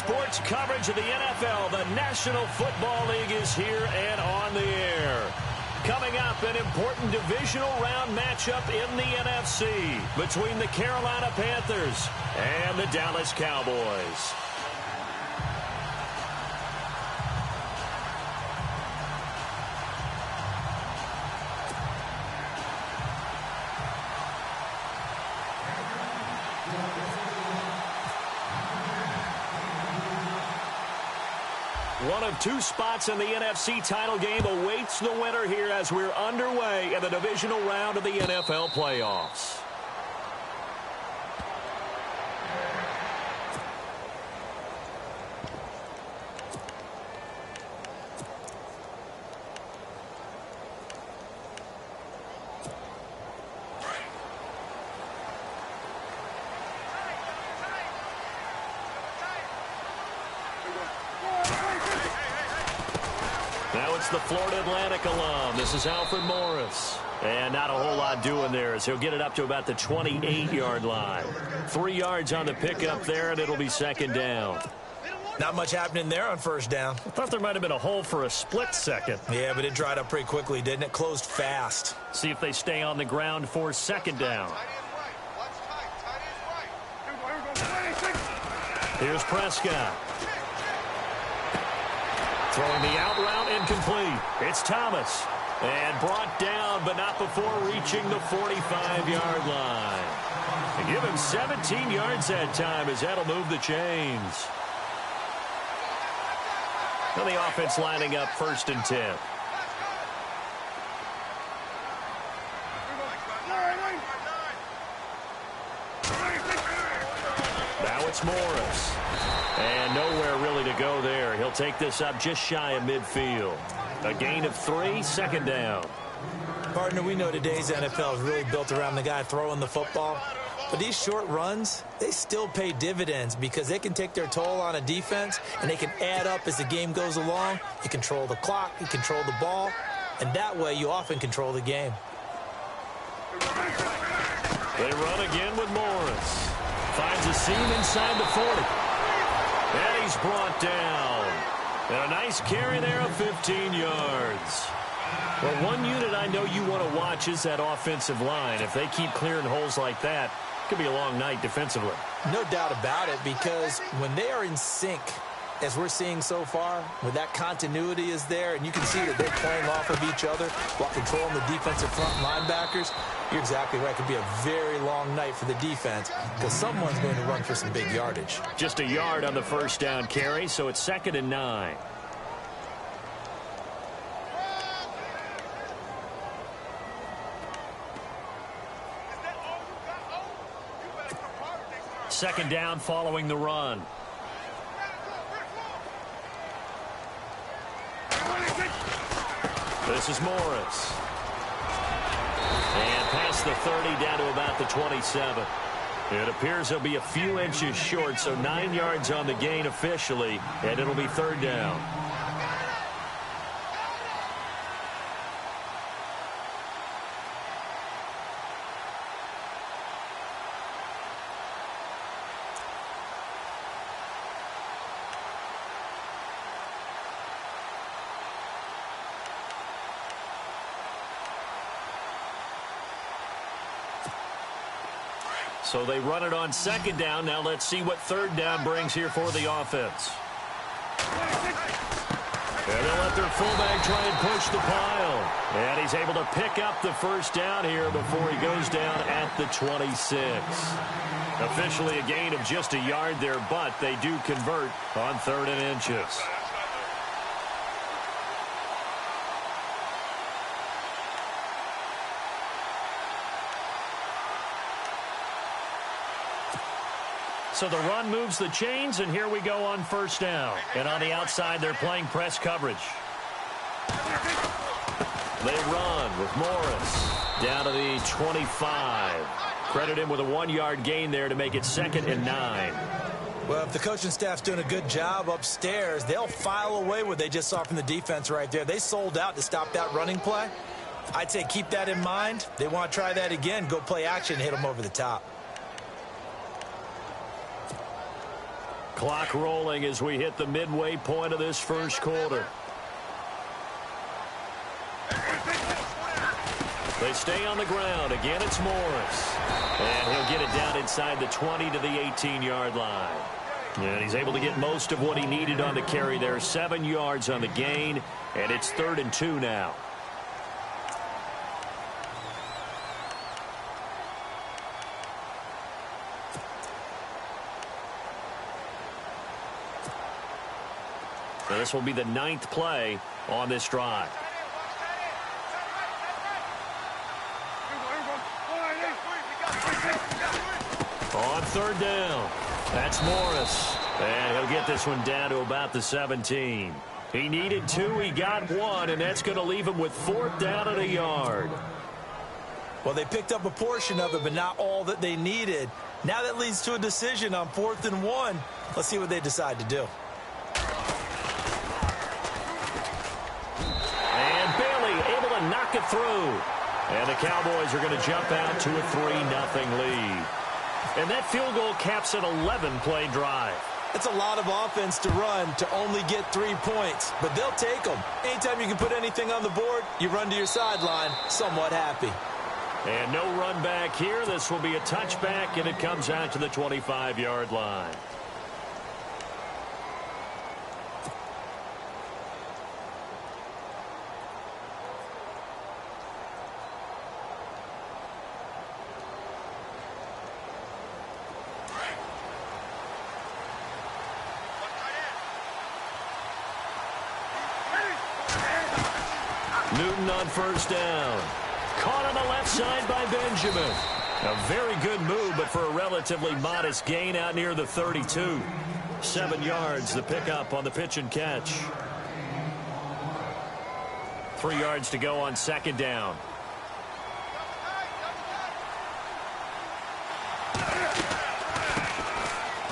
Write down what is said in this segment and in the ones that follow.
sports coverage of the NFL. The National Football League is here and on the air. Coming up, an important divisional round matchup in the NFC between the Carolina Panthers and the Dallas Cowboys. One of two spots in the NFC title game awaits the winner here as we're underway in the divisional round of the NFL playoffs. Now it's the Florida Atlantic alum. This is Alfred Morris. And not a whole lot doing there as he'll get it up to about the 28-yard line. 3 yards on the pickup there, and it'll be second down. Not much happening there on first down. I thought there might have been a hole for a split second. Yeah, but it dried up pretty quickly, didn't it? Closed fast. See if they stay on the ground for second down. Here's Prescott. Throwing the out route incomplete. It's Thomas. And brought down, but not before reaching the 45-yard line. And give him 17 yards that time as that'll move the chains. Now the offense lining up 1st and 10. Now it's Morris. And nowhere really to go there. He'll take this up just shy of midfield. A gain of 3, second down. Partner, we know today's NFL is really built around the guy throwing the football. But these short runs, they still pay dividends because they can take their toll on a defense and they can add up as the game goes along. You control the clock, you control the ball, and that way you often control the game. They run again with Morris. Finds a seam inside the 40. And he's brought down. And a nice carry there of 15 yards. Well, one unit I know you want to watch is that offensive line. If they keep clearing holes like that, it could be a long night defensively. No doubt about it, because when they are in sync, as we're seeing so far, when that continuity is there, and you can see that they're playing off of each other while controlling the defensive front linebackers, you're exactly right. It could be a very long night for the defense because someone's going to run for some big yardage. Just a yard on the first down carry, so it's 2nd and 9. Second down following the run. This is Morris. And past the 30 down to about the 27. It appears he'll be a few inches short, so 9 yards on the gain officially, and it'll be 3rd down. So they run it on 2nd down. Now let's see what 3rd down brings here for the offense. And they'll let their fullback try and push the pile. And he's able to pick up the first down here before he goes down at the 26. Officially a gain of just a yard there, but they do convert on 3rd and inches. So the run moves the chains, and here we go on 1st down. And on the outside, they're playing press coverage. They run with Morris down to the 25. Credit him with a 1-yard gain there to make it 2nd and 9. Well, if the coaching staff's doing a good job upstairs, they'll file away what they just saw from the defense right there. They sold out to stop that running play. I'd say keep that in mind. They want to try that again, go play action, hit them over the top. Clock rolling as we hit the midway point of this first quarter. They stay on the ground. Again, it's Morris. And he'll get it down inside the 20 to the 18-yard line. And he's able to get most of what he needed on the carry there. 7 yards on the gain, and it's 3rd and 2 now. So this will be the 9th play on this drive. On 3rd down, that's Morris. And he'll get this one down to about the 17. He needed 2, he got 1, and that's going to leave him with 4th down and a yard. Well, they picked up a portion of it, but not all that they needed. Now that leads to a decision on 4th and 1. Let's see what they decide to do. And Bailey able to knock it through. And the Cowboys are going to jump out to a 3-0 lead. And that field goal caps an 11-play drive. It's a lot of offense to run to only get 3 points, but they'll take them. Anytime you can put anything on the board, you run to your sideline somewhat happy. And no run back here. This will be a touchback, and it comes out to the 25-yard line. Newton on 1st down. Caught on the left side by Benjamin. A very good move, but for a relatively modest gain out near the 32. 7 yards, the pickup on the pitch and catch. 3 yards to go on 2nd down.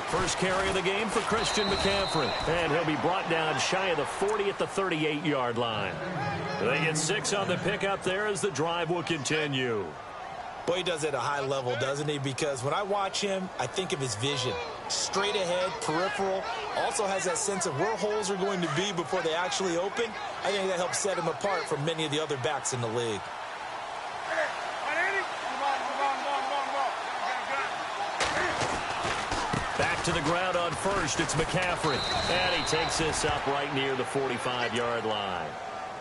First carry of the game for Christian McCaffrey. And he'll be brought down shy of the 40 at the 38-yard line. They get 6 on the pickup there as the drive will continue. Boy, he does it at a high level, doesn't he? Because when I watch him, I think of his vision. Straight ahead, peripheral. Also has that sense of where holes are going to be before they actually open. I think that helps set him apart from many of the other backs in the league. Back to the ground on 1st. It's McCaffrey. And he takes this up right near the 45-yard line.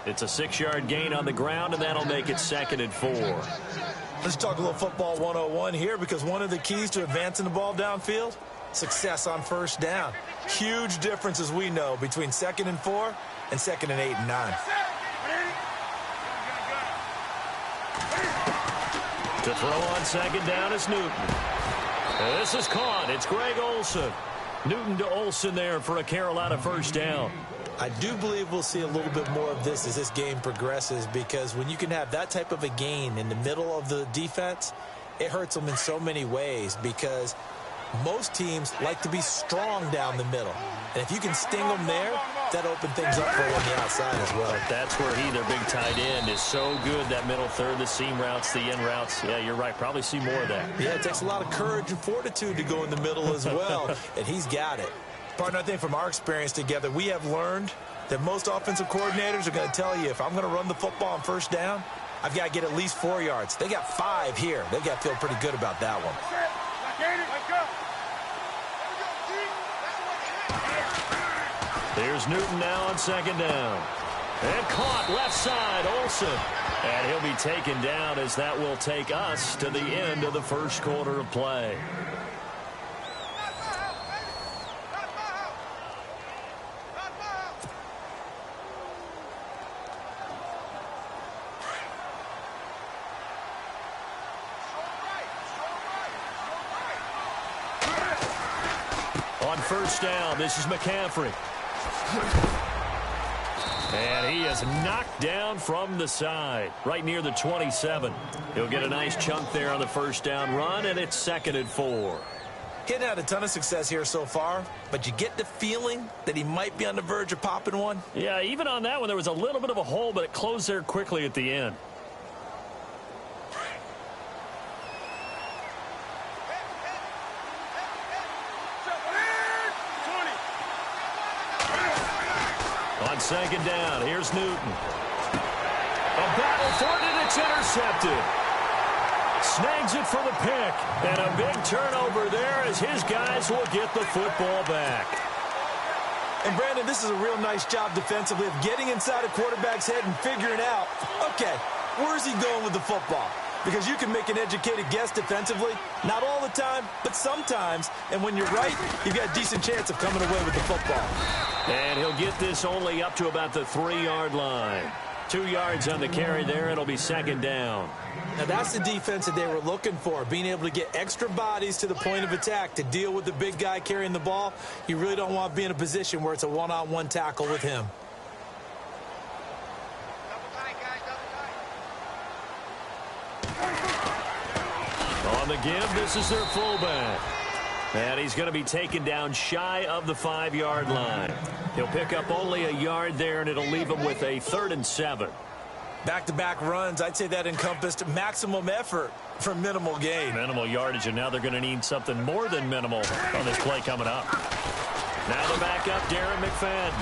It's a 6-yard gain on the ground, and that'll make it 2nd and 4. Let's talk a little football 101 here, because one of the keys to advancing the ball downfield, success on 1st down. Huge difference, as we know, between 2nd and 4 and 2nd and 8 and 9. To throw on 2nd down is Newton. And this is caught. It's Greg Olsen. Newton to Olsen there for a Carolina 1st down. I do believe we'll see a little bit more of this as this game progresses, because when you can have that type of a gain in the middle of the defense, it hurts them in so many ways, because most teams like to be strong down the middle. And if you can sting them there, that opens things up for them on the outside as well. But that's where their big tight end, is so good, that middle third, the seam routes, the in routes. Yeah, you're right. Probably see more of that. Yeah, it takes a lot of courage and fortitude to go in the middle as well, and he's got it. Partner, I think from our experience together, we have learned that most offensive coordinators are going to tell you, if I'm going to run the football on 1st down, I've got to get at least 4 yards. They got 5 here. They've got to feel pretty good about that one. Here's Newton now on 2nd down. And caught left side, Olsen. And he'll be taken down, as that will take us to the end of the first quarter of play. On 1st down, this is McCaffrey. And he is knocked down from the side, right near the 27. He'll get a nice chunk there on the 1st down run, and it's 2nd and 4. He hadn't had a ton of success here so far, but you get the feeling that he might be on the verge of popping one. Yeah, even on that one, there was a little bit of a hole, but it closed there quickly at the end. On second down, here's Newton. A battle for it, and it's intercepted. Snags it for the pick. And a big turnover there as his guys will get the football back. And, Brandon, this is a real nice job defensively of getting inside a quarterback's head and figuring out, okay, where's he going with the football? Because you can make an educated guess defensively. Not all the time, but sometimes. And when you're right, you've got a decent chance of coming away with the football. And he'll get this only up to about the 3-yard line. 2 yards on the carry there. It'll be second down. Now, that's the defense that they were looking for, being able to get extra bodies to the point of attack to deal with the big guy carrying the ball. You really don't want to be in a position where it's a one-on-one tackle with him. On the give, this is their fullback. And he's going to be taken down shy of the 5-yard line. He'll pick up only a yard there, and it'll leave him with a 3rd and 7. Back-to-back runs, I'd say that encompassed maximum effort for minimal gain. Minimal yardage, and now they're going to need something more than minimal on this play coming up. Now the backup, Darren McFadden.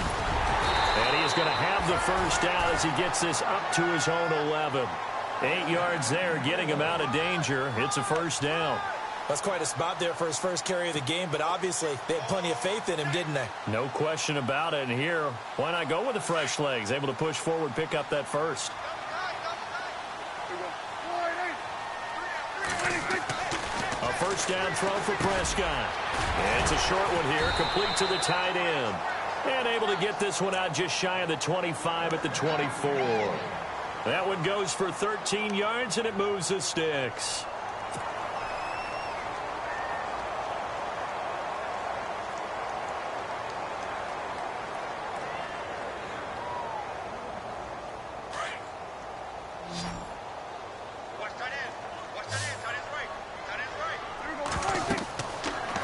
And he is going to have the first down as he gets this up to his own 11. 8 yards there, getting him out of danger. It's a first down. That's quite a spot there for his first carry of the game, but obviously they had plenty of faith in him, didn't they? No question about it. And here, why not go with the fresh legs? Able to push forward, pick up that first. A first down throw for Prescott. And it's a short one here, complete to the tight end. And able to get this one out just shy of the 25 at the 24. That one goes for 13 yards, and it moves the sticks.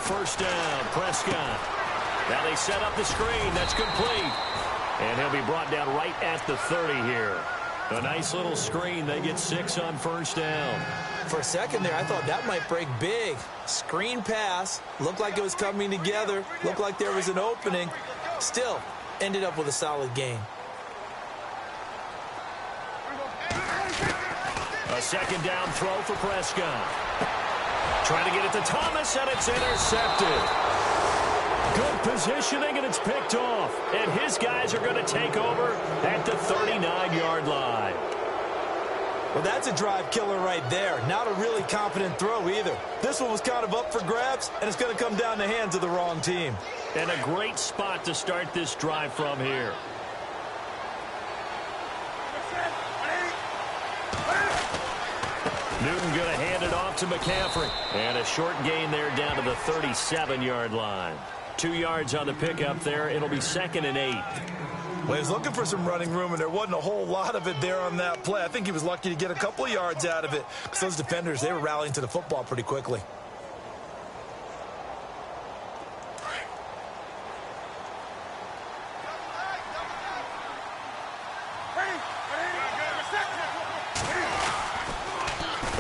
First down, Prescott. Now they set up the screen. That's complete. And he'll be brought down right at the 30 here. A nice little screen. They get 6 on first down. For a second there, I thought that might break big. Screen pass. Looked like it was coming together. Looked like there was an opening. Still, ended up with a solid gain. A second down throw for Prescott. Trying to get it to Thomas, and it's intercepted. Good positioning, and it's picked off. And his guys are going to take over at the 39-yard line. Well, that's a drive killer right there. Not a really confident throw either. This one was kind of up for grabs, and it's going to come down the hands of the wrong team. And a great spot to start this drive from here. Newton going to hand it off to McCaffrey. And a short gain there down to the 37-yard line. 2 yards on the pickup there. It'll be 2nd and 8. Well, he was looking for some running room, and there wasn't a whole lot of it there on that play. I think he was lucky to get a couple of yards out of it because those defenders, they were rallying to the football pretty quickly.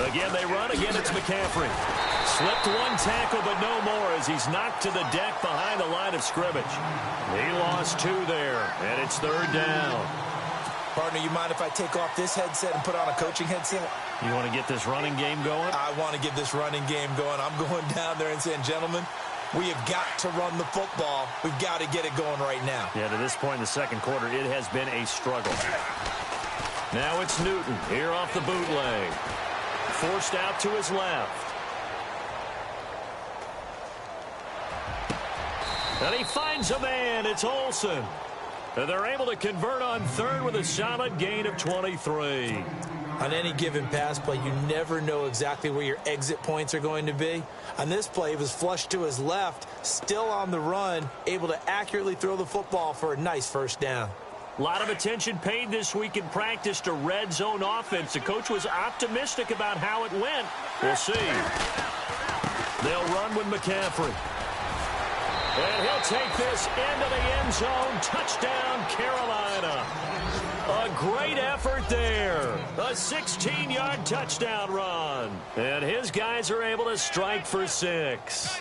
Again, they run. Again, it's McCaffrey. Slipped one tackle, but no more as he's knocked to the deck behind the line of scrimmage. He lost 2 there, and it's 3rd down. Partner, you mind if I take off this headset and put on a coaching headset? You want to get this running game going? I want to get this running game going. I'm going down there and saying, gentlemen, we have got to run the football. We've got to get it going right now. Yeah, to this point in the second quarter, it has been a struggle. Now it's Newton here off the bootleg. Forced out to his left. And he finds a man. It's Olsen. And they're able to convert on 3rd with a solid gain of 23. On any given pass play, you never know exactly where your exit points are going to be. On this play, he was flushed to his left, still on the run, able to accurately throw the football for a nice first down. A lot of attention paid this week in practice to red zone offense. The coach was optimistic about how it went. We'll see. They'll run with McCaffrey. And he'll take this into the end zone. Touchdown, Carolina. A great effort there. A 16-yard touchdown run. And his guys are able to strike for 6.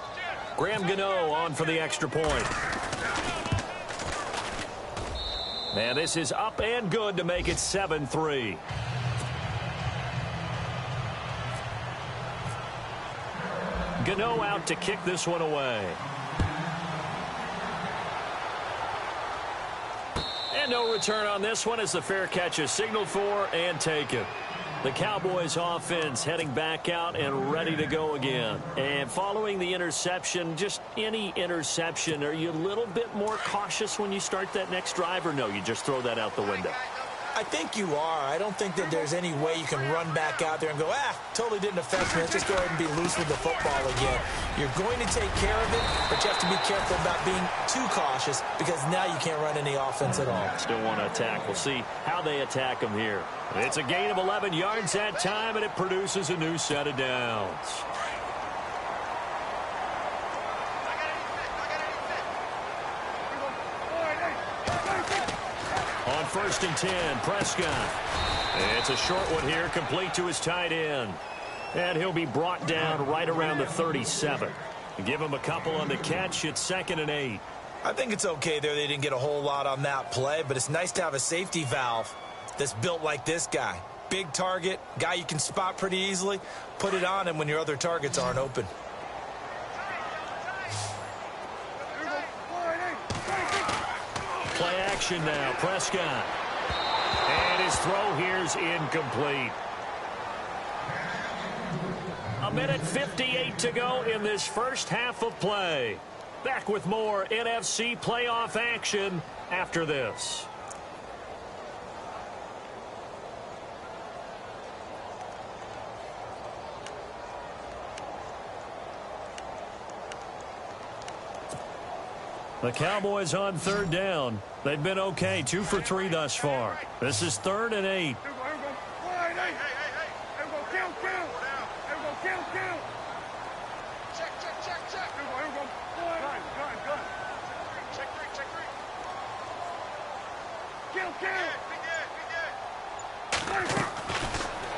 Graham Gano on for the extra point. And this is up and good to make it 7-3. Gano out to kick this one away. And no return on this one as the fair catch is signaled for and taken. The Cowboys offense heading back out and ready to go again. And following the interception, just any interception, are you a little bit more cautious when you start that next drive, or no, you just throw that out the window? I think you are. I don't think that there's any way you can run back out there and go, totally didn't affect me. Let's just go ahead and be loose with the football again. You're going to take care of it, but you have to be careful about being too cautious because now you can't run any offense at all. Still want to attack. We'll see how they attack them here. It's a gain of 11 yards that time, and it produces a new set of downs. On 1st and 10, Prescott. It's a short one here, complete to his tight end. And he'll be brought down right around the 37. Give him a couple on the catch. It's 2nd and 8. I think it's okay there. They didn't get a whole lot on that play, but it's nice to have a safety valve that's built like this guy. Big target, guy you can spot pretty easily. Put it on him when your other targets aren't open. Play action now, Prescott. And his throw here's incomplete. 1:58 to go in this first half of play. Back with more NFC playoff action after this. The Cowboys on 3rd down. They've been okay, 2 for 3 thus far. This is 3rd and 8.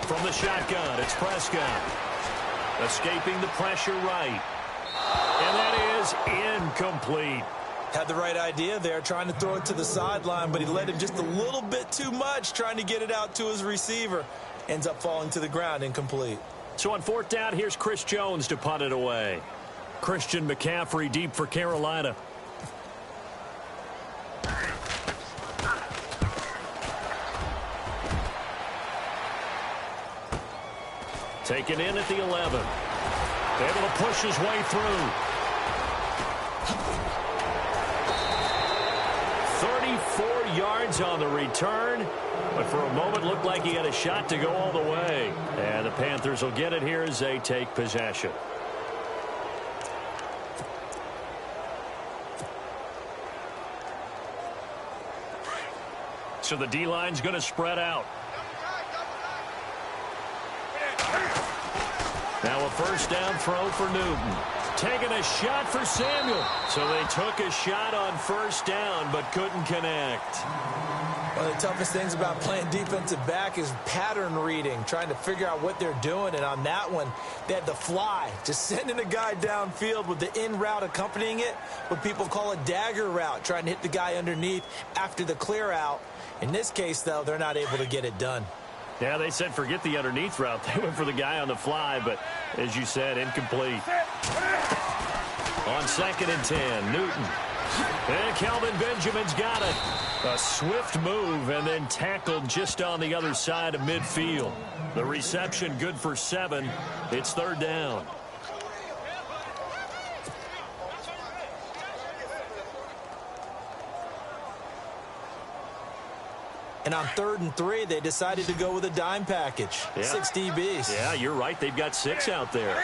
From the shotgun, it's Prescott. Escaping the pressure right. And that is incomplete. Had the right idea there, trying to throw it to the sideline, but he led him just a little bit too much, trying to get it out to his receiver. Ends up falling to the ground, incomplete. So on 4th down, here's Chris Jones to punt it away. Christian McCaffrey deep for Carolina. Taken in at the 11. Able to push his way through. 34 yards on the return, but for a moment looked like he had a shot to go all the way. And the Panthers will get it here as they take possession. So the D-line's going to spread out. Now a 1st down throw for Newton. Taking a shot for Samuel. So they took a shot on 1st down but couldn't connect. One of the toughest things about playing defensive back is pattern reading, trying to figure out what they're doing. And on that one, they had the fly, just sending a guy downfield with the in route accompanying it, what people call a dagger route, trying to hit the guy underneath after the clear out. In this case, though, they're not able to get it done. Yeah, they said forget the underneath route. They went for the guy on the fly, but as you said, incomplete. On 2nd and 10, Newton. And Kelvin Benjamin's got it. A swift move and then tackled just on the other side of midfield. The reception good for 7. It's 3rd down. And on 3rd and 3, they decided to go with a dime package. Yeah. 6 DBs. Yeah, you're right. They've got 6 out there.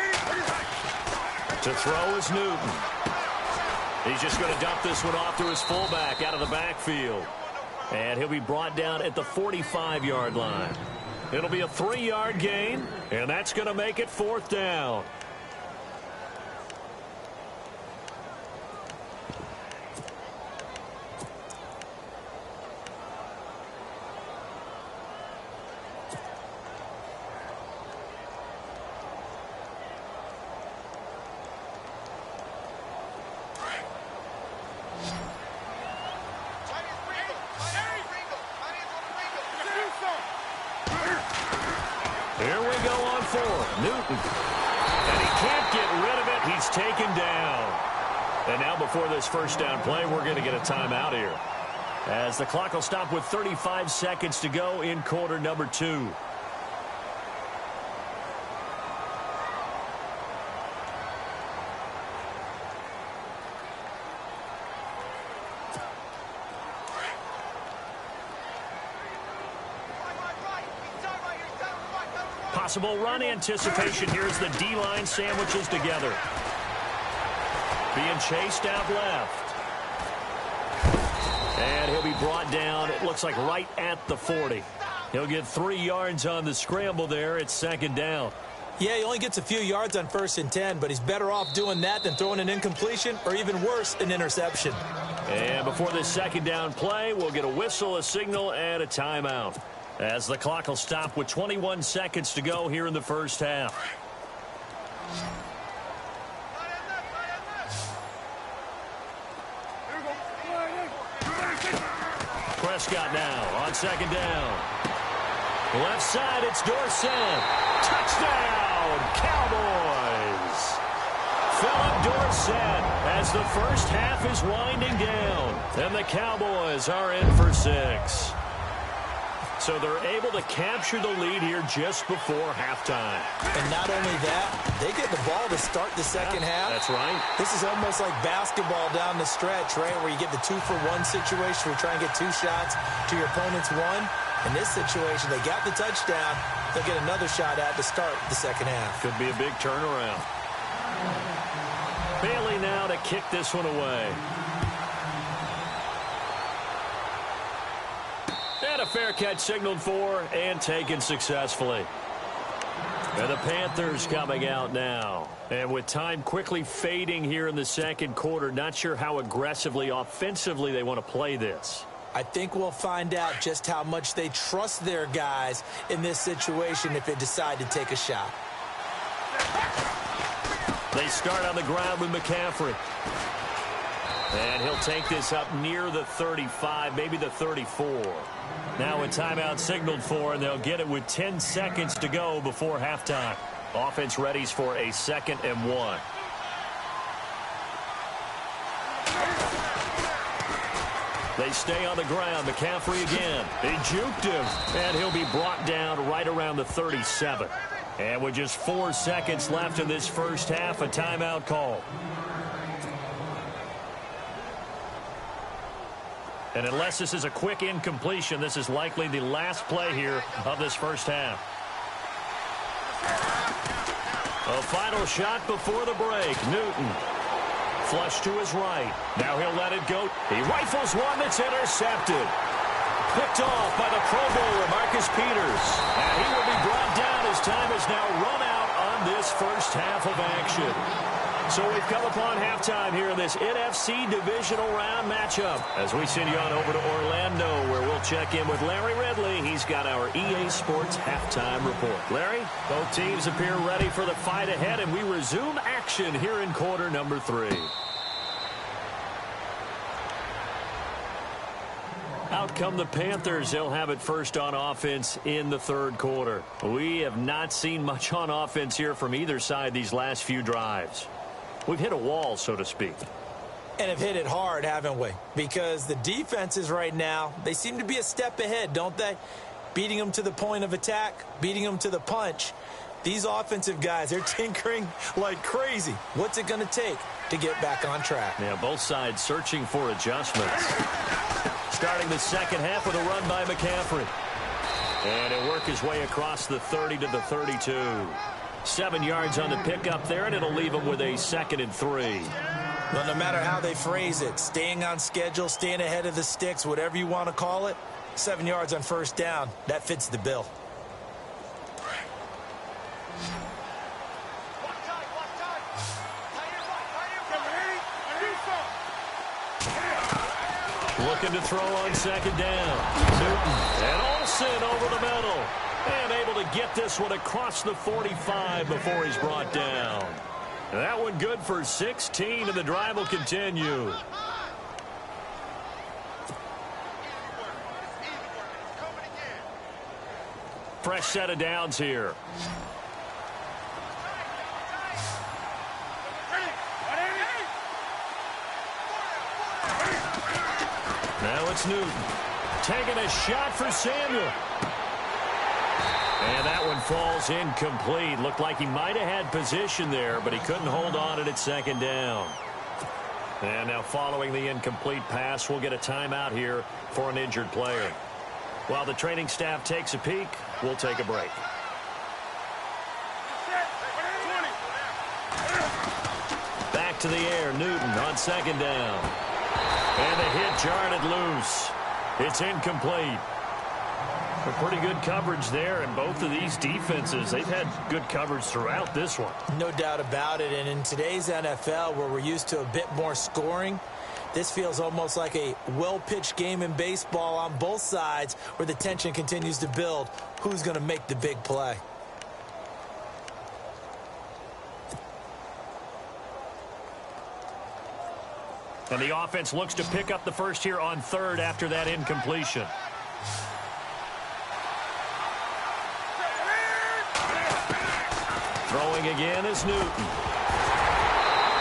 To throw is Newton. He's just going to dump this one off to his fullback out of the backfield. And he'll be brought down at the 45-yard line. It'll be a 3-yard gain, and that's going to make it 4th down. on 4. Newton. And he can't get rid of it. He's taken down. And now before this first down play, we're going to get a timeout here, as the clock will stop with 35 seconds to go in quarter number 2. Possible run anticipation. Here's the D-line sandwiches together. Being chased out left. And he'll be brought down, it looks like right at the 40. He'll get 3 yards on the scramble there. It's second down. Yeah, he only gets a few yards on 1st and 10, but he's better off doing that than throwing an incompletion or even worse, an interception. And before this second down play, we'll get a whistle, a signal, and a timeout, as the clock will stop with 21 seconds to go here in the first half. Prescott now on second down. Left side, it's Dorsett. Touchdown, Cowboys. Philip Dorsett as the first half is winding down. And the Cowboys are in for 6. So they're able to capture the lead here just before halftime. And not only that, they get the ball to start the second half. That's right. This is almost like basketball down the stretch, right, where you get the 2-for-1 situation where you try and get 2 shots to your opponent's 1. In this situation, they got the touchdown. They'll get another shot at to start the second half. Could be a big turnaround. Bailey now to kick this one away. And a fair catch signaled for and taken successfully. And the Panthers coming out now. And with time quickly fading here in the second quarter, not sure how aggressively, offensively they want to play this. I think we'll find out just how much they trust their guys in this situation if they decide to take a shot. They start on the ground with McCaffrey. And he'll take this up near the 35, maybe the 34. Now a timeout signaled for, and they'll get it with 10 seconds to go before halftime. Offense readies for a 2nd and 1. They stay on the ground. McCaffrey again. They juked him, and he'll be brought down right around the 37. And with just 4 seconds left in this first half, a timeout call. And unless this is a quick incompletion, this is likely the last play here of this first half. A final shot before the break. Newton. Flush to his right. Now he'll let it go. He rifles one that's intercepted. Picked off by the Pro Bowler, Marcus Peters. And he will be brought down as time has now run out on this first half of action. So we've come upon halftime here in this NFC divisional round matchup, as we send you on over to Orlando, where we'll check in with Larry Ridley. He's got our EA Sports halftime report. Larry, both teams appear ready for the fight ahead, and we resume action here in quarter number 3. Out come the Panthers. They'll have it first on offense in the third quarter. We have not seen much on offense here from either side these last few drives. We've hit a wall, so to speak. And have hit it hard, haven't we? Because the defenses right now, they seem to be a step ahead, don't they? Beating them to the point of attack, beating them to the punch. These offensive guys, they're tinkering like crazy. What's it going to take to get back on track? Yeah, both sides searching for adjustments. Starting the second half with a run by McCaffrey. And he'll work his way across the 30 to the 32. 7 yards on the pickup there, and it'll leave him with a 2nd and 3. Well, no matter how they phrase it, staying on schedule, staying ahead of the sticks, whatever you want to call it, 7 yards on first down, that fits the bill. Looking to throw on second down. Newton and Olsen over the middle. And able to get this one across the 45 before he's brought down. That one good for 16, and the drive will continue. Fresh set of downs here. Now it's Newton. Taking a shot for Samuel. And that one falls incomplete. Looked like he might have had position there, but he couldn't hold on at second down. And now following the incomplete pass, we'll get a timeout here for an injured player. While the training staff takes a peek, we'll take a break. Back to the air, Newton on second down. And the hit jarred it loose. It's incomplete. A pretty good coverage there, and both of these defenses, they've had good coverage throughout this one. No doubt about it, and in today's NFL, where we're used to a bit more scoring, this feels almost like a well-pitched game in baseball on both sides where the tension continues to build. Who's going to make the big play? And the offense looks to pick up the first here on third after that incompletion. Throwing again is Newton.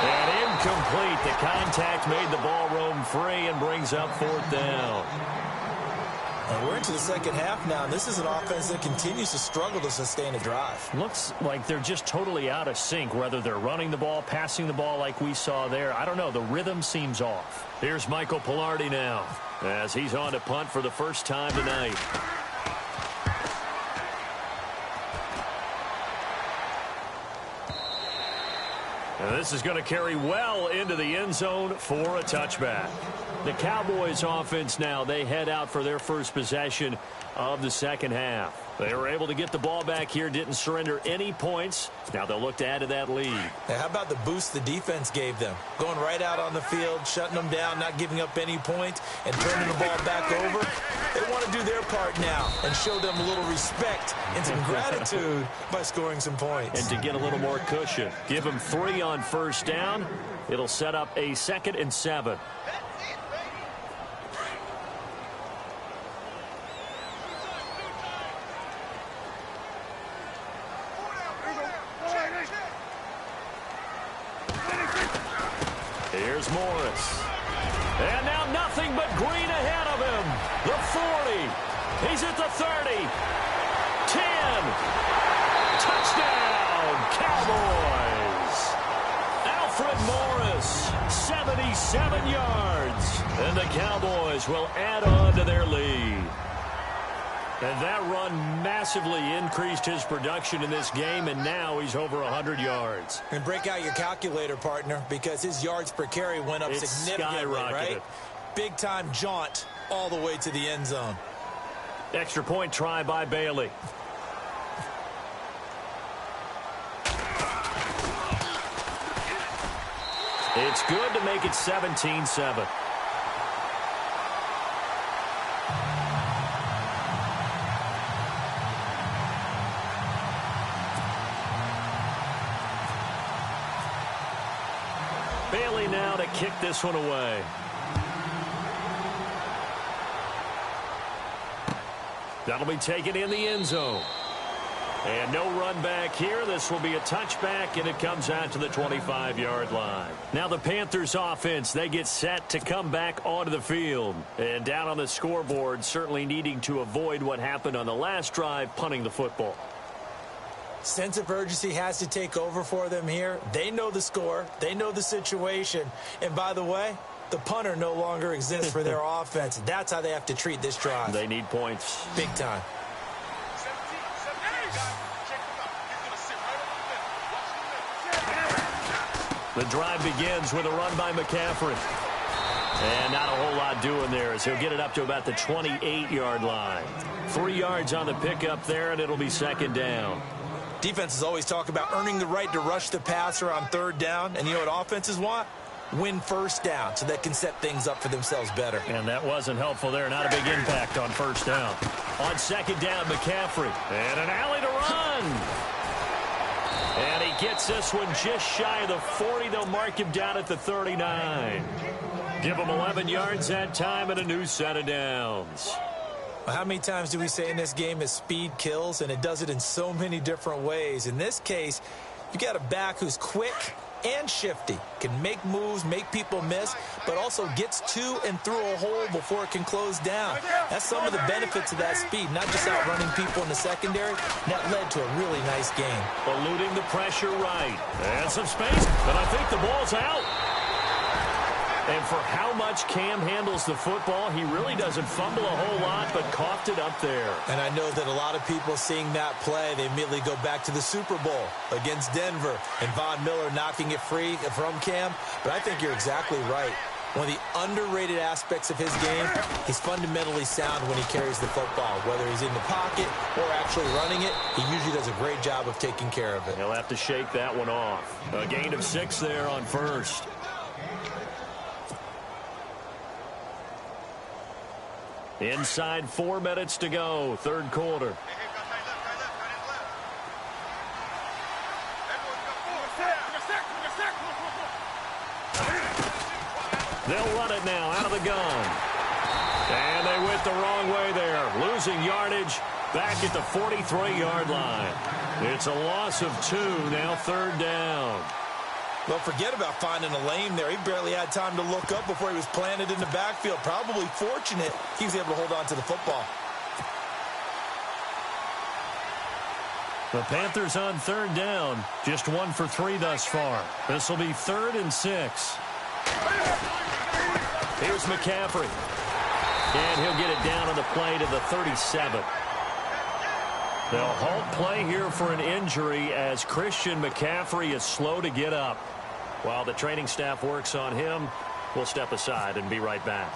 And incomplete. The contact made the ball roam free and brings up fourth down. And we're into the second half now, and this is an offense that continues to struggle to sustain a drive. Looks like they're just totally out of sync, whether they're running the ball, passing the ball like we saw there. I don't know. The rhythm seems off. Here's Michael Pilardi now as he's on to punt for the first time tonight. And this is going to carry well into the end zone for a touchback. The Cowboys offense now, they head out for their first possession of the second half. They were able to get the ball back here, didn't surrender any points. Now they'll look to add to that lead. Now, how about the boost the defense gave them? Going right out on the field, shutting them down, not giving up any points, and turning the ball back over. They want to do their part now and show them a little respect and some gratitude by scoring some points. And to get a little more cushion. Give them 3 on first down. It'll set up a 2nd and 7. Here's Morris. And now nothing but green ahead of him. The 40. He's at the 30. 10. Touchdown, Cowboys. Alfred Morris, 77 yards. And the Cowboys will add on to their lead. And that run massively increased his production in this game, and now he's over 100 yards. And break out your calculator, partner, because his yards per carry went up significantly, right? Big-time jaunt all the way to the end zone. Extra point try by Bailey. It's good to make it 17-7. Bailey now to kick this one away. That'll be taken in the end zone. And no run back here. This will be a touchback, and it comes out to the 25-yard line. Now the Panthers offense, they get set to come back onto the field. And down on the scoreboard, certainly needing to avoid what happened on the last drive, punting the football. Sense of urgency has to take over for them here. They know the score. They know the situation. And by the way, the punter no longer exists for their offense. That's how they have to treat this drive. They need points. Big time. The drive begins with a run by McCaffrey. And not a whole lot doing there as he'll get it up to about the 28-yard line. 3 yards on the pickup there, and it'll be second down. Defenses always talk about earning the right to rush the passer on third down. And you know what offenses want? Win first down so they can set things up for themselves better. And that wasn't helpful there. Not a big impact on first down. On second down, McCaffrey. And an alley to run. And he gets this one just shy of the 40. They'll mark him down at the 39. Give him 11 yards that time and a new set of downs. How many times do we say in this game is speed kills, and it does it in so many different ways. In this case, you got a back who's quick, and shifty. Can make moves, make people miss, but also gets to and through a hole before it can close down. That's some of the benefits of that speed, not just outrunning people in the secondary. That led to a really nice game. Eluding the pressure right. And some space, and I think the ball's out. And for how much Cam handles the football, he really doesn't fumble a whole lot, but coughed it up there. And I know that a lot of people seeing that play, they immediately go back to the Super Bowl against Denver and Von Miller knocking it free from Cam. But I think you're exactly right. One of the underrated aspects of his game, he's fundamentally sound when he carries the football. Whether he's in the pocket or actually running it, he usually does a great job of taking care of it. He'll have to shake that one off. A gain of 6 there on first. Inside 4 minutes to go, third quarter. They'll run it now out of the gun. And they went the wrong way there, losing yardage back at the 43-yard line. It's a loss of 2, now third down. Well, forget about finding a lane there. He barely had time to look up before he was planted in the backfield. Probably fortunate he was able to hold on to the football. The Panthers on third down. Just 1 for 3 thus far. This will be 3rd and 6. Here's McCaffrey. And he'll get it down on the play to the 37. They'll halt play here for an injury as Christian McCaffrey is slow to get up. While the training staff works on him, we'll step aside and be right back.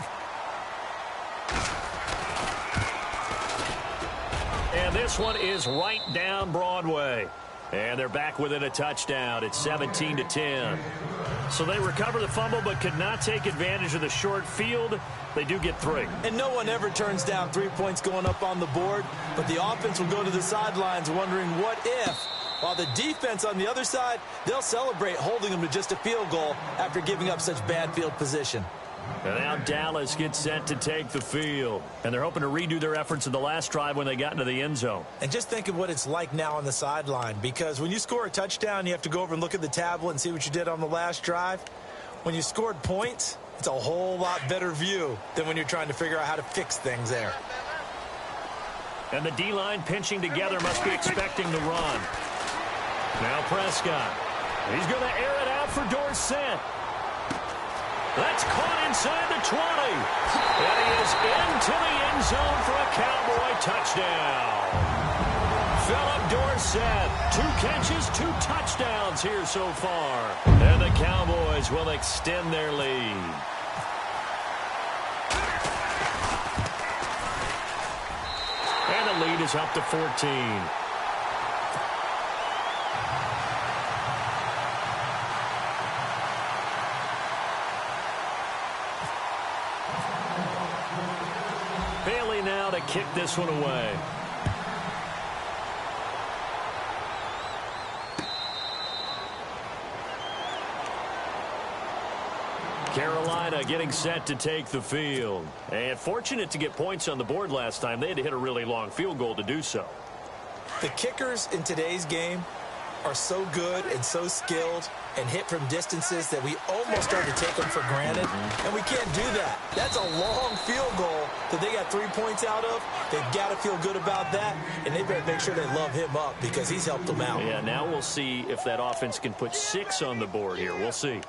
And this one is right down Broadway. And they're back within a touchdown. It's 17-10. So they recover the fumble but could not take advantage of the short field. They do get 3. And no one ever turns down 3 points going up on the board, but the offense will go to the sidelines wondering what if. While the defense on the other side, they'll celebrate holding them to just a field goal after giving up such bad field position. And now Dallas gets set to take the field. And they're hoping to redo their efforts in the last drive when they got into the end zone. And just think of what it's like now on the sideline, because when you score a touchdown, you have to go over and look at the tablet and see what you did on the last drive. When you scored points, it's a whole lot better view than when you're trying to figure out how to fix things there. And the D-line pinching together must be expecting the run. Now Prescott. He's going to air it out for Dorsett. That's caught inside the 20. And he is into the end zone for a Cowboy touchdown. Philip Dorsett, 2 catches, 2 touchdowns here so far. And the Cowboys will extend their lead. And the lead is up to 14. Bailey now to kick this one away. Carolina getting set to take the field. And fortunate to get points on the board last time. They had to hit a really long field goal to do so. The kickers in today's game are so good and so skilled and hit from distances that we almost start to take them for granted. And we can't do that. That's a long field goal that they got 3 points out of. They've got to feel good about that, and they better make sure they love him up because he's helped them out. Yeah, now we'll see if that offense can put 6 on the board here. We'll see.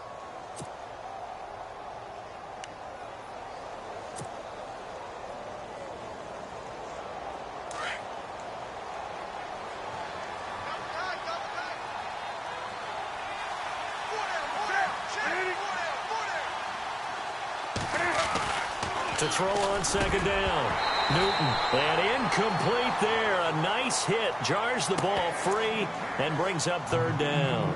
To throw on second down. Newton. And incomplete there. A nice hit. Jars the ball free and brings up third down.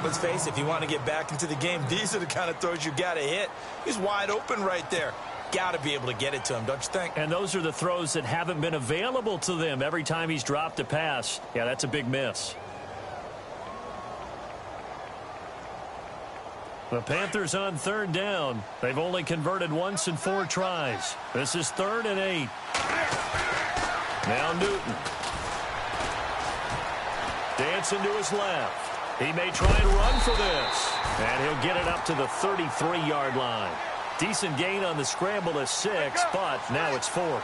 Let's face it, if you want to get back into the game, these are the kind of throws you got to hit. He's wide open right there. Got to be able to get it to him, don't you think? And those are the throws that haven't been available to them every time he's dropped a pass. Yeah, that's a big miss. The Panthers on third down. They've only converted once in 4 tries. This is 3rd and 8. Now Newton. Dancing to his left. He may try and run for this. And he'll get it up to the 33-yard line. Decent gain on the scramble of 6, but now it's 4th.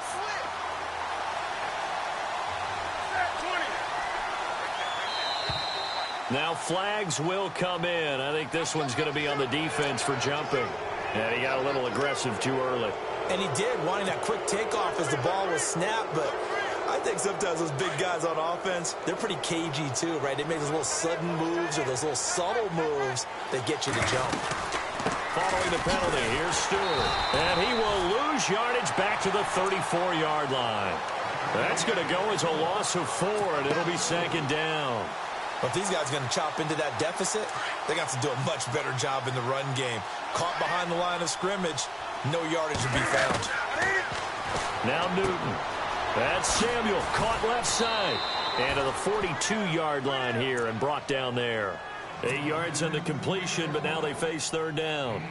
Now flags will come in. I think this one's going to be on the defense for jumping. And he got a little aggressive too early. And he did, wanting that quick takeoff as the ball was snapped, but I think sometimes those big guys on offense, they're pretty cagey too, right? They make those little sudden moves or those little subtle moves that get you to jump. Following the penalty, here's Stewart. And he will lose yardage back to the 34-yard line. That's going to go as a loss of 4, and it'll be 2nd down. But if these guys are going to chop into that deficit, they got to do a much better job in the run game. Caught behind the line of scrimmage, no yardage to be found. Now Newton. That's Samuel, caught left side. And to the 42-yard line here and brought down there. 8 yards on the completion, but now they face 3rd down.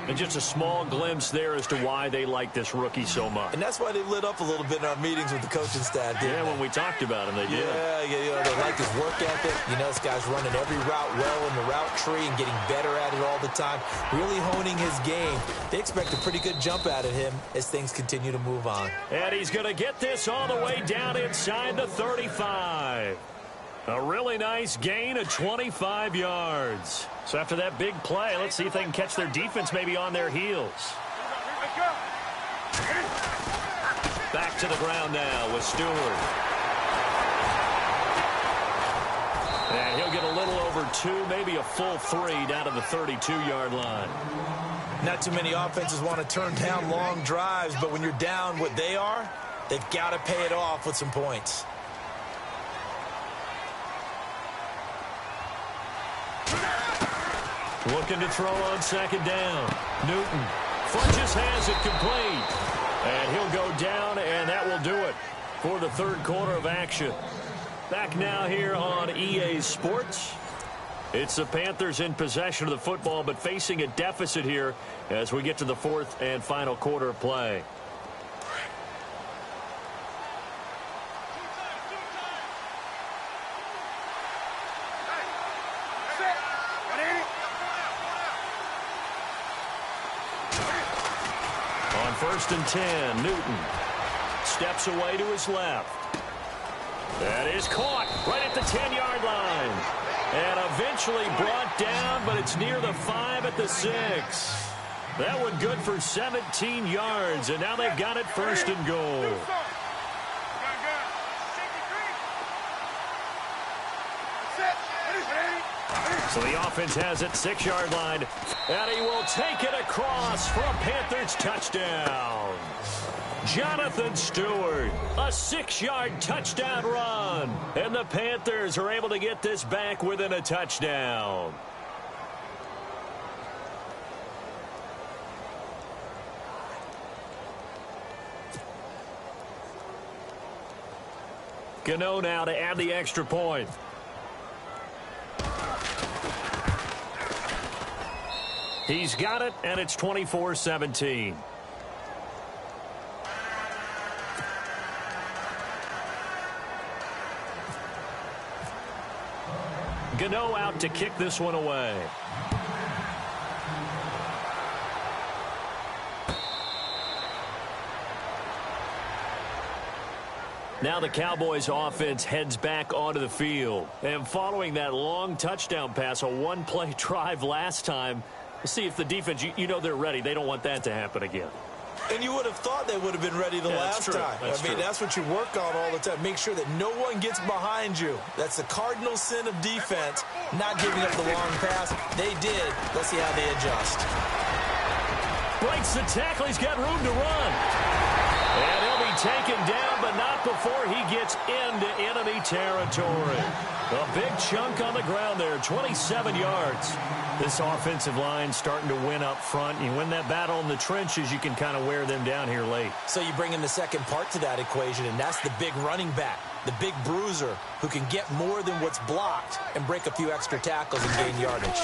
And just a small glimpse there as to why they like this rookie so much. And that's why they lit up a little bit in our meetings with the coaching staff, didn't they? When we talked about him, they did. Yeah, they like his work ethic. You know, this guy's running every route well in the route tree and getting better at it all the time, really honing his game. They expect a pretty good jump out of him as things continue to move on. And he's going to get this all the way down inside the 35. A really nice gain of 25 yards. So after that big play, let's see if they can catch their defense maybe on their heels. Back to the ground now with Stewart. And he'll get a little over 2, maybe a full 3 down to the 32-yard line. Not too many offenses want to turn down long drives, but when you're down what they are, they've got to pay it off with some points. Looking to throw on 2nd down. Newton. Funches has it complete. And he'll go down, and that will do it for the 3rd quarter of action. Back now here on EA Sports. It's the Panthers in possession of the football, but facing a deficit here as we get to the 4th and final quarter of play. On 1st and 10, Newton steps away to his left. That is caught right at the 10-yard line. And eventually brought down, but it's near the 5 at the 6. That one good for 17 yards, and now they've got it 1st and goal. So the offense has it, 6-yard line, and he will take it across for a Panthers touchdown. Jonathan Stewart, a 6-yard touchdown run, and the Panthers are able to get this back within a touchdown. Gano now to add the extra point. He's got it, and it's 24-17. Gano out to kick this one away. Now the Cowboys offense heads back onto the field. And following that long touchdown pass, a one-play drive last time, let's see if the defense, you know they're ready. They don't want that to happen again. And you would have thought they would have been ready the last time. I mean, that's what you work on all the time. Make sure that no one gets behind you. That's the cardinal sin of defense, not giving up the long pass. They did. Let's see how they adjust. Breaks the tackle. He's got room to run. And he'll be taken down, but not before he gets into enemy territory. A big chunk on the ground there, 27 yards. This offensive line starting to win up front. You win that battle in the trenches, you can kind of wear them down here late. So you bring in the second part to that equation, and that's the big running back, the big bruiser, who can get more than what's blocked and break a few extra tackles and gain yardage.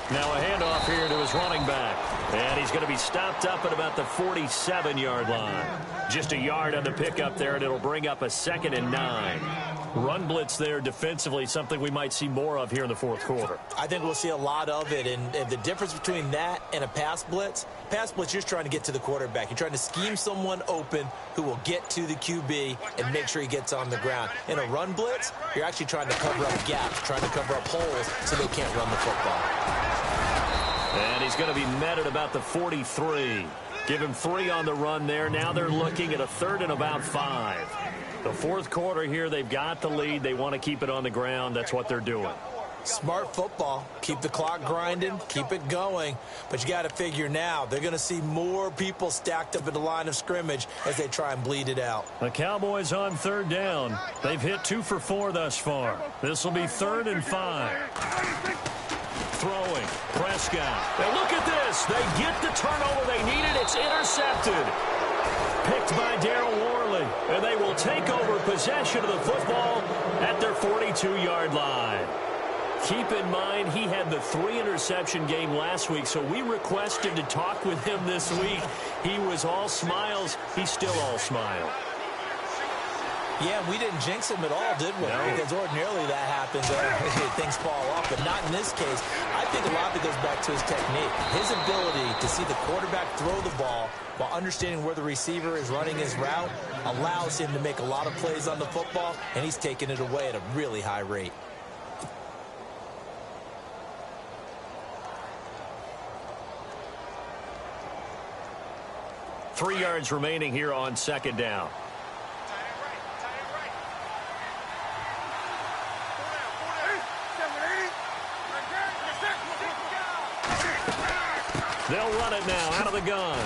Now a handoff here to his running back. And he's going to be stopped up at about the 47-yard line. Just a yard on the pickup there, and it'll bring up a 2nd and 9. Run blitz there defensively, something we might see more of here in the fourth quarter. I think we'll see a lot of it, and the difference between that and a pass blitz, you're just trying to get to the quarterback. You're trying to scheme someone open who will get to the QB and make sure he gets on the ground. In a run blitz, you're actually trying to cover up gaps, trying to cover up holes so they can't run the football. And he's going to be met at about the 43. Give him 3 on the run there. Now they're looking at a 3rd and about 5. The fourth quarter here, they've got the lead. They want to keep it on the ground. That's what they're doing. Smart football. Keep the clock grinding. Keep it going. But you got to figure now, they're going to see more people stacked up at the line of scrimmage as they try and bleed it out. The Cowboys on 3rd down. They've hit 2 for 4 thus far. This will be 3rd and 5. Throwing. Prescott. And look at this. They get the turnover they needed. It's intercepted. Picked by Darryl Worley. And they will take over possession of the football at their 42-yard line. Keep in mind, he had the 3-interception game last week, so we requested to talk with him this week. He was all smiles. He's still all smile. Yeah, we didn't jinx him at all, did we? No. Because ordinarily that happens. Things fall off, but not in this case. I think a lot of it goes back to his technique. His ability to see the quarterback throw the ball while understanding where the receiver is running his route allows him to make a lot of plays on the football, and he's taking it away at a really high rate. Three yards remaining here on 2nd down. They'll run it now out of the gun.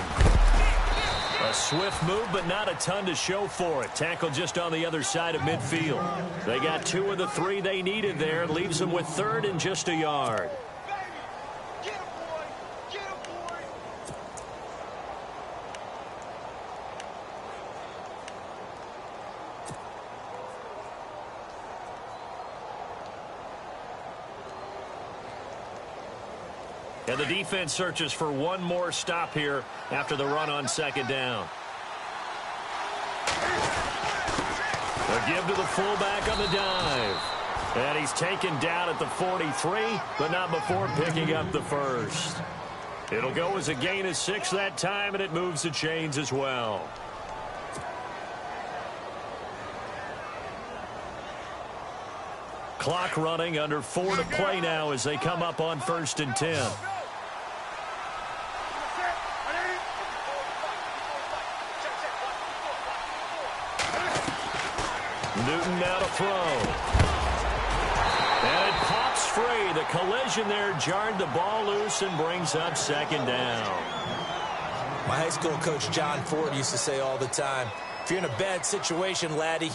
A swift move, but not a ton to show for it. Tackle just on the other side of midfield. They got 2 of the 3 they needed there. Leaves them with 3rd and just a yard. And the defense searches for one more stop here after the run on 2nd down. A give to the fullback on the dive. And he's taken down at the 43, but not before picking up the 1st. It'll go as a gain of 6 that time, and it moves the chains as well. Clock running, under 4 to play now as they come up on 1st and 10. Newton now to throw. And it pops free. The collision there jarred the ball loose and brings up 2nd down. My high school coach John Ford used to say all the time, if you're in a bad situation, laddie,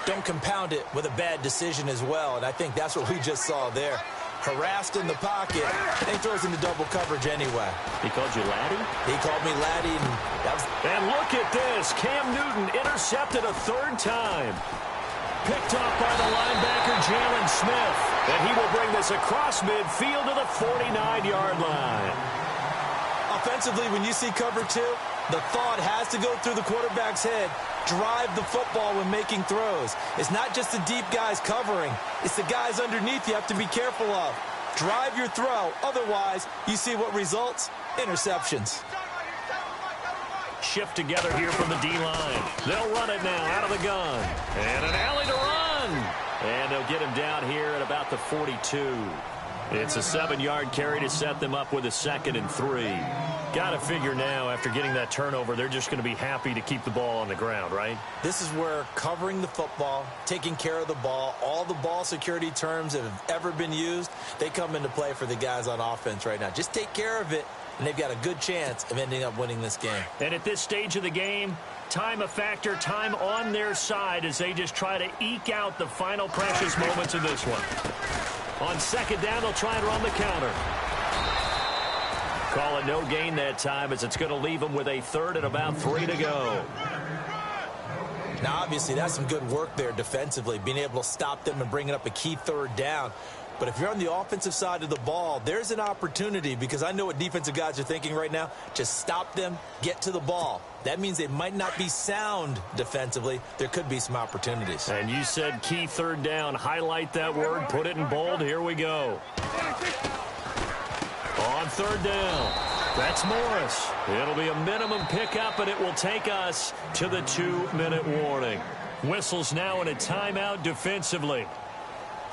don't compound it with a bad decision as well. And I think that's what we just saw there. Harassed in the pocket, and he throws into double coverage anyway. He called you laddie? He called me laddie, and that was... And look at this. Cam Newton intercepted a 3rd time. Picked off by the linebacker, Jalen Smith. And he will bring this across midfield to the 49-yard line. Offensively, when you see cover 2, the thought has to go through the quarterback's head. Drive the football when making throws. It's not just the deep guys covering. It's the guys underneath you have to be careful of. Drive your throw. Otherwise, you see what results? Interceptions. Shift together here from the D-line. They'll run it now out of the gun. And an alley to run. And they'll get him down here at about the 42. It's a 7-yard carry to set them up with a 2nd and 3. Got to figure now, after getting that turnover, they're just going to be happy to keep the ball on the ground, right? This is where covering the football, taking care of the ball, all the ball security terms that have ever been used, they come into play for the guys on offense right now. Just take care of it, and they've got a good chance of ending up winning this game. And at this stage of the game, time a factor, time on their side as they just try to eke out the final precious moments of this one. On 2nd down, they'll try and run the counter. Call it no gain that time as it's going to leave them with a 3rd and about 3 to go. Now, obviously, that's some good work there defensively, being able to stop them and bringing up a key 3rd down. But if you're on the offensive side of the ball, there's an opportunity, because I know what defensive guys are thinking right now. Just stop them, get to the ball. That means they might not be sound defensively. There could be some opportunities. And you said key third down. Highlight that word, put it in bold. Here we go. On third down, that's Morris. It'll be a minimum pickup, and it will take us to the 2-minute warning. Whistles now in a timeout defensively.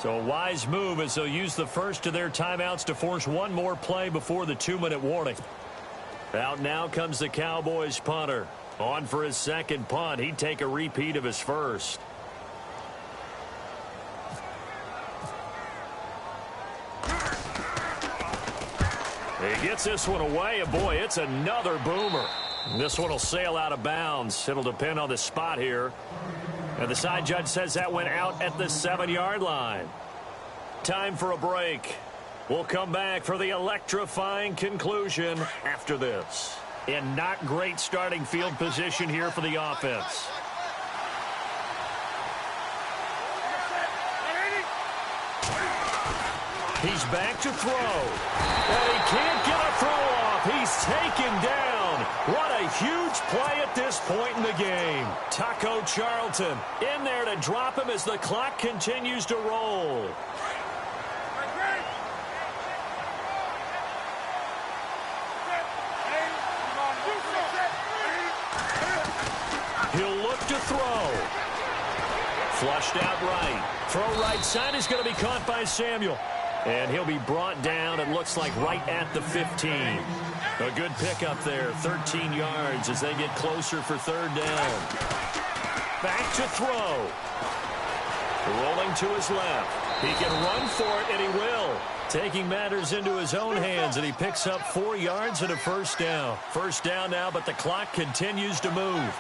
So a wise move as they'll use the first of their timeouts to force one more play before the 2-minute warning. Out now comes the Cowboys punter. On for his second punt. He'd take a repeat of his first. He gets this one away, and boy, it's another boomer. This one will sail out of bounds. It'll depend on the spot here. And the side judge says that went out at the 7-yard line. Time for a break. We'll come back for the electrifying conclusion after this. In not great starting field position here for the offense. He's back to throw. And he can't get a throw off. He's taken down. What a huge play at this point in the game. Taco Charlton in there to drop him as the clock continues to roll. He'll look to throw. Flushed out right. Throw right side is going to be caught by Samuel. And he'll be brought down, it looks like, right at the 15. A good pickup there, 13 yards as they get closer for third down. Back to throw. Rolling to his left. He can run for it, and he will. Taking matters into his own hands, and he picks up 4 yards and a first down. First down now, but the clock continues to move.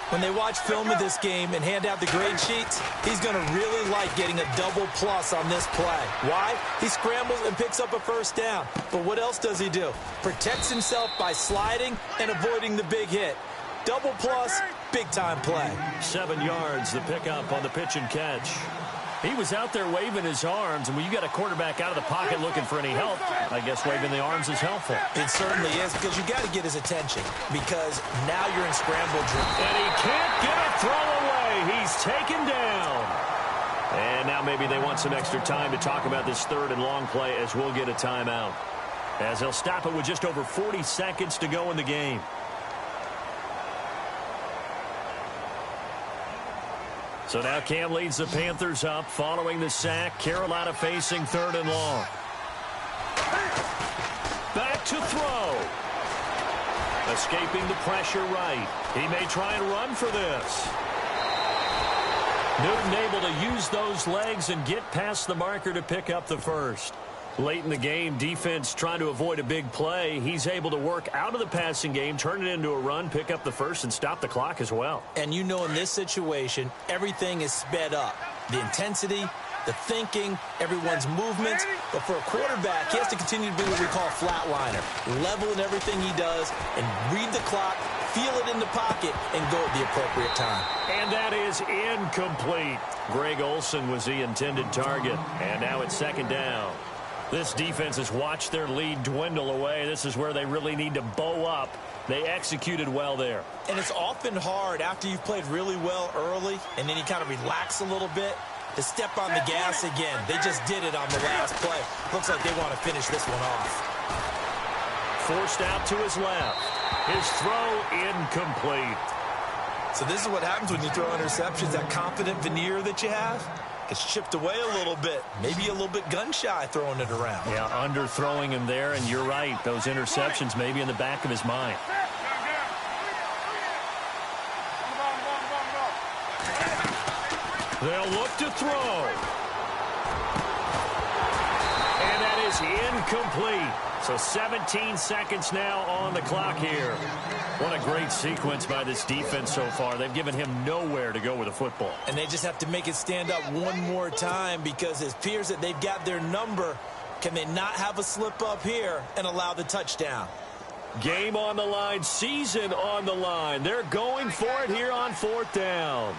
When they watch film of this game and hand out the grade sheets, he's going to really like getting a double plus on this play. Why? He scrambles and picks up a first down. But what else does he do? Protects himself by sliding and avoiding the big hit. Double plus, big-time play. 7 yards, the pickup on the pitch and catch. He was out there waving his arms, and when you got a quarterback out of the pocket looking for any help, I guess waving the arms is helpful. It certainly is, because you got to get his attention, because now you're in scramble drill. And he can't get a throw away. He's taken down. And now maybe they want some extra time to talk about this third and long play as we'll get a timeout. As they'll stop it with just over 40 seconds to go in the game. So now Cam leads the Panthers up following the sack. Carolina facing third and long. Back to throw. Escaping the pressure right. He may try and run for this. Newton able to use those legs and get past the marker to pick up the first. Late in the game, defense trying to avoid a big play. He's able to work out of the passing game, turn it into a run, pick up the first, and stop the clock as well. And you know in this situation, everything is sped up. The intensity, the thinking, everyone's movements. But for a quarterback, he has to continue to be what we call a flatliner. Level in everything he does and read the clock, feel it in the pocket, and go at the appropriate time. And that is incomplete. Greg Olsen was the intended target. And now it's second down. This defense has watched their lead dwindle away. This is where they really need to bow up. They executed well there. And it's often hard after you've played really well early and then you kind of relax a little bit to step on the gas again. They just did it on the last play. Looks like they want to finish this one off. Forced out to his left. His throw incomplete. So this is what happens when you throw interceptions. That confident veneer that you have gets chipped away a little bit. Maybe a little bit gun-shy throwing it around. Yeah, underthrowing him there, and you're right. Those interceptions maybe in the back of his mind. They'll look to throw. And that is incomplete. So 17 seconds now on the clock here. What a great sequence by this defense so far. They've given him nowhere to go with the football. And they just have to make it stand up one more time because it appears that they've got their number. Can they not have a slip up here and allow the touchdown? Game on the line, season on the line. They're going for it here on fourth down.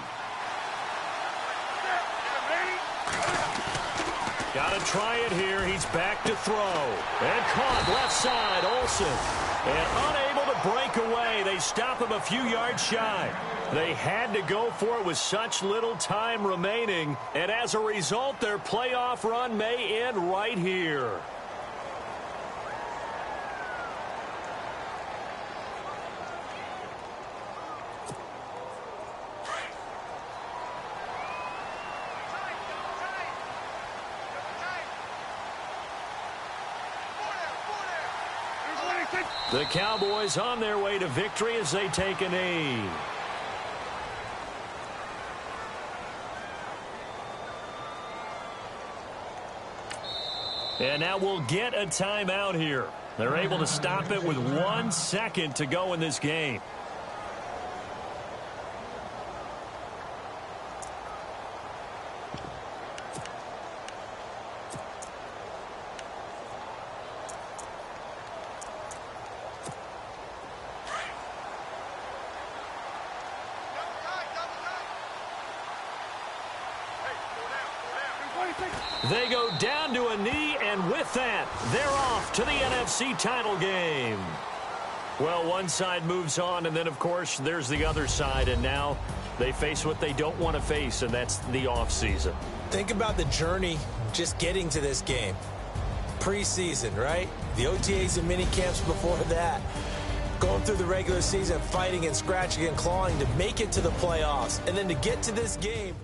Got to try it here. He's back to throw. And caught left side, Olsen. And unable to break away. They stop him a few yards shy. They had to go for it with such little time remaining. And as a result, their playoff run may end right here. The Cowboys on their way to victory as they take a knee. And now we'll get a timeout here. They're able to stop it with 1 second to go in this game. They go down to a knee, and with that, they're off to the NFC title game. Well, one side moves on, and then, of course, there's the other side, and now they face what they don't want to face, and that's the offseason. Think about the journey just getting to this game. Preseason, right? The OTAs and mini camps before that. Going through the regular season, fighting and scratching and clawing to make it to the playoffs, and then to get to this game